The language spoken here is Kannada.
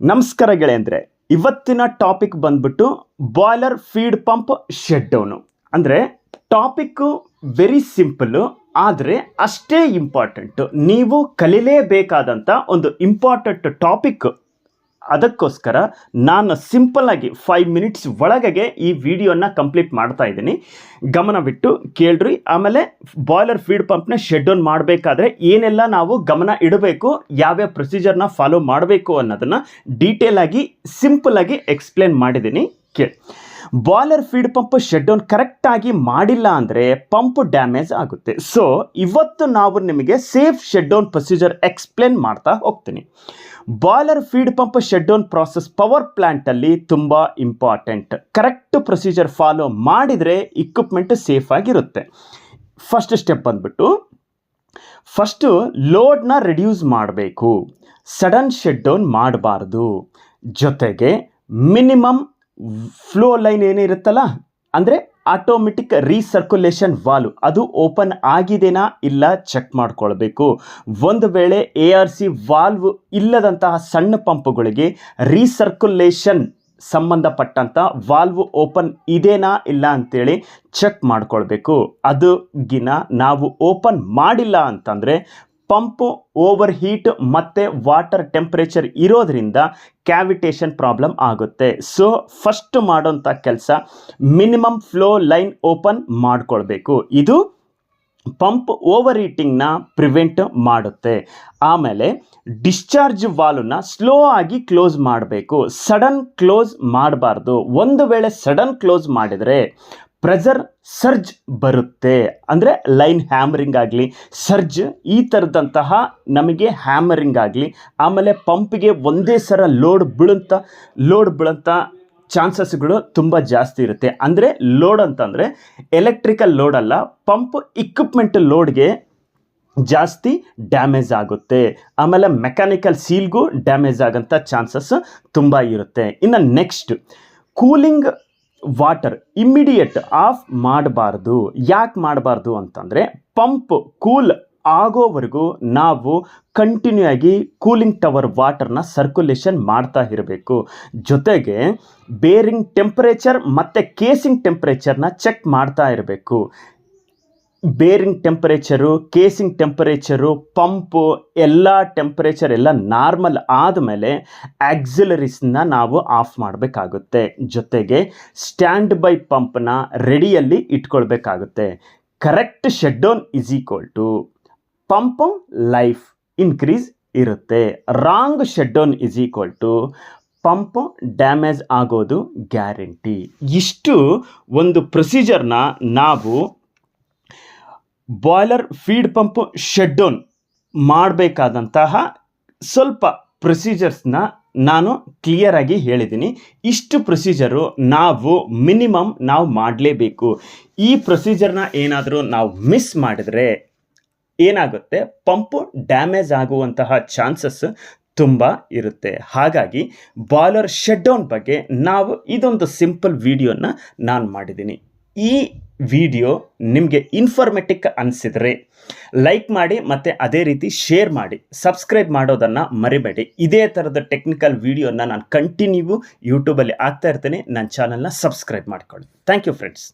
ನಮಸ್ಕಾರ ಗೆಳೆಯಂದ್ರೆ, ಇವತ್ತಿನ ಟಾಪಿಕ್ ಬಂದ್ಬಿಟ್ಟು boiler feed pump shut down. ಅಂದರೆ ಟಾಪಿಕ್ಕು ವೆರಿ ಸಿಂಪಲ್ಲು, ಆದರೆ ಅಷ್ಟೇ ಇಂಪಾರ್ಟೆಂಟು. ನೀವು ಕಲಿಲೇಬೇಕಾದಂಥ ಒಂದು ಇಂಪಾರ್ಟೆಂಟ್ ಟಾಪಿಕ್. ಅದಕ್ಕೋಸ್ಕರ ನಾನು ಸಿಂಪಲ್ಲಾಗಿ 5 ಮಿನಿಟ್ಸ್ ಒಳಗೆ ಈ ವಿಡಿಯೋನ ಕಂಪ್ಲೀಟ್ ಮಾಡ್ತಾ ಇದ್ದೀನಿ. ಗಮನವಿಟ್ಟು ಕೇಳ್ರಿ. ಆಮೇಲೆ ಬಾಯ್ಲರ್ ಫೀಡ್ ಪಂಪ್ನ ಶಟ್ ಡೌನ್ ಮಾಡಬೇಕಾದ್ರೆ ಏನೆಲ್ಲ ನಾವು ಗಮನ ಇಡಬೇಕು, ಯಾವ್ಯಾವ ಪ್ರೊಸೀಜರ್ನ ಫಾಲೋ ಮಾಡಬೇಕು ಅನ್ನೋದನ್ನು ಡೀಟೇಲಾಗಿ ಸಿಂಪಲ್ಲಾಗಿ ಎಕ್ಸ್ಪ್ಲೇನ್ ಮಾಡಿದ್ದೀನಿ. ಕೇಳಿ. Boiler feed pump shut down ಕರೆಕ್ಟಾಗಿ ಮಾಡಿಲ್ಲ ಅಂದರೆ ಪಂಪ್ ಡ್ಯಾಮೇಜ್ ಆಗುತ್ತೆ. ಸೊ ಇವತ್ತು ನಾವು ನಿಮಗೆ safe shut down procedure explain ಮಾಡ್ತಾ ಹೋಗ್ತೀನಿ. Boiler feed pump shut down process power ಪ್ಲ್ಯಾಂಟಲ್ಲಿ ತುಂಬ ಇಂಪಾರ್ಟೆಂಟ್. ಕರೆಕ್ಟ್ ಪ್ರೊಸೀಜರ್ ಫಾಲೋ ಮಾಡಿದರೆ ಇಕ್ವಿಪ್ಮೆಂಟ್ ಸೇಫ್ ಆಗಿರುತ್ತೆ. ಫಸ್ಟ್ ಸ್ಟೆಪ್ ಬಂದ್ಬಿಟ್ಟು ಫಸ್ಟು ಲೋಡ್ನ ರಿಡ್ಯೂಸ್ ಮಾಡಬೇಕು. ಸಡನ್ ಶಟ್ ಡೌನ್ ಮಾಡಬಾರ್ದು. ಜೊತೆಗೆ ಮಿನಿಮಮ್ ಫ್ಲೋ ಲೈನ್ ಏನಿರುತ್ತಲ್ಲ, ಅಂದರೆ ಆಟೋಮೆಟಿಕ್ ರೀಸರ್ಕ್ಯುಲೇಷನ್ ವಾಲ್ವ್ ಅದು ಓಪನ್ ಆಗಿದೆನಾ ಇಲ್ಲ ಚೆಕ್ ಮಾಡ್ಕೊಳ್ಬೇಕು. ಒಂದು ವೇಳೆ ARC ವಾಲ್ವ್ ಇಲ್ಲದಂತಹ ಸಣ್ಣ ಪಂಪ್ಗಳಿಗೆ ರೀಸರ್ಕ್ಯುಲೇಷನ್ ಸಂಬಂಧಪಟ್ಟಂಥ ವಾಲ್ವ್ ಓಪನ್ ಇದೆನಾ ಇಲ್ಲ ಅಂತೇಳಿ ಚೆಕ್ ಮಾಡ್ಕೊಳ್ಬೇಕು. ಅದುಗಿನ ನಾವು ಓಪನ್ ಮಾಡಿಲ್ಲ ಅಂತಂದರೆ ಪಂಪು ಓವರ್ ಹೀಟ್ ಮತ್ತು ವಾಟರ್ ಟೆಂಪ್ರೇಚರ್ ಇರೋದ್ರಿಂದ ಕ್ಯಾವಿಟೇಷನ್ ಪ್ರಾಬ್ಲಮ್ ಆಗುತ್ತೆ. ಸೊ ಫಸ್ಟ್ ಮಾಡೋಂಥ ಕೆಲಸ ಮಿನಿಮಮ್ ಫ್ಲೋ ಲೈನ್ ಓಪನ್ ಮಾಡ್ಕೊಳ್ಬೇಕು. ಇದು ಪಂಪ್ ಓವರ್ ಹೀಟಿಂಗ್ನ ಪ್ರಿವೆಂಟ್ ಮಾಡುತ್ತೆ. ಆಮೇಲೆ ಡಿಸ್ಚಾರ್ಜ್ ವಾಲ್ವ್ನ ಸ್ಲೋ ಆಗಿ ಕ್ಲೋಸ್ ಮಾಡಬೇಕು. ಸಡನ್ ಕ್ಲೋಸ್ ಮಾಡಬಾರ್ದು. ಒಂದು ವೇಳೆ ಸಡನ್ ಕ್ಲೋಸ್ ಮಾಡಿದರೆ ಪ್ರೆಷರ್ ಸರ್ಜ್ ಬರುತ್ತೆ. ಅಂದರೆ ಲೈನ್ ಹ್ಯಾಮರಿಂಗ್ ಆಗಲಿ, ಸರ್ಜ್ ಈ ಥರದಂತಹ ನಮಗೆ ಹ್ಯಾಮರಿಂಗ್ ಆಗಲಿ, ಆಮೇಲೆ ಪಂಪಿಗೆ ಒಂದೇ ಸರ ಲೋಡ್ ಬೀಳಂಥ ಚಾನ್ಸಸ್ಗಳು ತುಂಬ ಜಾಸ್ತಿ ಇರುತ್ತೆ. ಅಂದರೆ ಲೋಡ್ ಅಂತಂದರೆ ಎಲೆಕ್ಟ್ರಿಕಲ್ ಲೋಡ್ ಅಲ್ಲ, ಪಂಪ್ ಇಕ್ವಿಪ್ಮೆಂಟ್ ಲೋಡ್ಗೆ ಜಾಸ್ತಿ ಡ್ಯಾಮೇಜ್ ಆಗುತ್ತೆ. ಆಮೇಲೆ ಮೆಕ್ಯಾನಿಕಲ್ ಸೀಲ್ಗೂ ಡ್ಯಾಮೇಜ್ ಆಗೋಂಥ ಚಾನ್ಸಸ್ ತುಂಬ ಇರುತ್ತೆ. ಇನ್ನು next, cooling water immediate of ಮಾಡಬಾರ್ದು. ಯಾಕೆ ಮಾಡಬಾರ್ದು ಅಂತಂದರೆ ಪಂಪ್ ಕೂಲ್ ಆಗೋವರೆಗೂ ನಾವು ಕಂಟಿನ್ಯೂ ಆಗಿ ಕೂಲಿಂಗ್ ಟವರ್ ವಾಟರ್ನ ಸರ್ಕ್ಯುಲೇಷನ್ ಮಾಡ್ತಾ ಇರಬೇಕು. ಜೊತೆಗೆ ಬೇರಿಂಗ್ ಟೆಂಪರೇಚರ್ ಮತ್ತು ಕೇಸಿಂಗ್ ಟೆಂಪರೇಚರ್ನ ಚೆಕ್ ಮಾಡ್ತಾ ಇರಬೇಕು. Bearing temperature, casing temperature, pump ಎಲ್ಲ ಟೆಂಪರೇಚರ್ ಎಲ್ಲ ನಾರ್ಮಲ್ ಆದಮೇಲೆ ಆಕ್ಸಿಲರೀಸ್ನ ನಾವು ಆಫ್ ಮಾಡಬೇಕಾಗುತ್ತೆ. ಜೊತೆಗೆ ಸ್ಟ್ಯಾಂಡ್ ಬೈ ಪಂಪ್ನ ರೆಡಿಯಲ್ಲಿ ಇಟ್ಕೊಳ್ಬೇಕಾಗುತ್ತೆ. Correct shut down is equal to pump life increase ಇರುತ್ತೆ. Wrong shut down is equal to pump damage ಆಗೋದು ಗ್ಯಾರಂಟಿ. ಇಷ್ಟು ಒಂದು ಪ್ರೊಸೀಜರ್ನ ನಾವು boiler feed pump shut down ಮಾಡಬೇಕಾದಂತಹ ಸ್ವಲ್ಪ ಪ್ರೊಸೀಜರ್ಸ್ನ ನಾನು ಕ್ಲಿಯರಾಗಿ ಹೇಳಿದ್ದೀನಿ. ಇಷ್ಟು ಪ್ರೊಸೀಜರು ನಾವು ಮಿನಿಮಮ್ ನಾವು ಮಾಡಲೇಬೇಕು. ಈ ಪ್ರೊಸೀಜರ್ನ ಏನಾದರೂ ನಾವು ಮಿಸ್ ಮಾಡಿದರೆ ಏನಾಗುತ್ತೆ, ಪಂಪು ಡ್ಯಾಮೇಜ್ ಆಗುವಂತಹ ಚಾನ್ಸಸ್ ತುಂಬ ಇರುತ್ತೆ. ಹಾಗಾಗಿ ಬಾಯ್ಲರ್ ಶಟ್ ಡೌನ್ ಬಗ್ಗೆ ನಾವು ಇದೊಂದು ಸಿಂಪಲ್ ವಿಡಿಯೋನ ನಾನು ಮಾಡಿದ್ದೀನಿ. ಈ ವಿಡಿಯೋ ನಿಮಗೆ ಇನ್ಫಾರ್ಮೇಟಿವ್ ಅನಿಸಿದರೆ ಲೈಕ್ ಮಾಡಿ ಮತ್ತು ಅದೇ ರೀತಿ ಶೇರ್ ಮಾಡಿ. ಸಬ್ಸ್ಕ್ರೈಬ್ ಮಾಡೋದನ್ನು ಮರಿಬೇಡಿ. ಇದೇ ಥರದ ಟೆಕ್ನಿಕಲ್ ವಿಡಿಯೋನ ನಾನು ಕಂಟಿನ್ಯೂ ಯೂಟ್ಯೂಬಲ್ಲಿ ಹಾಕ್ತಾ ಇರ್ತೀನಿ. ನನ್ನ ಚಾನಲ್ನ ಸಬ್ಸ್ಕ್ರೈಬ್ ಮಾಡ್ಕೊಳ್ಳಿ. Thank you friends.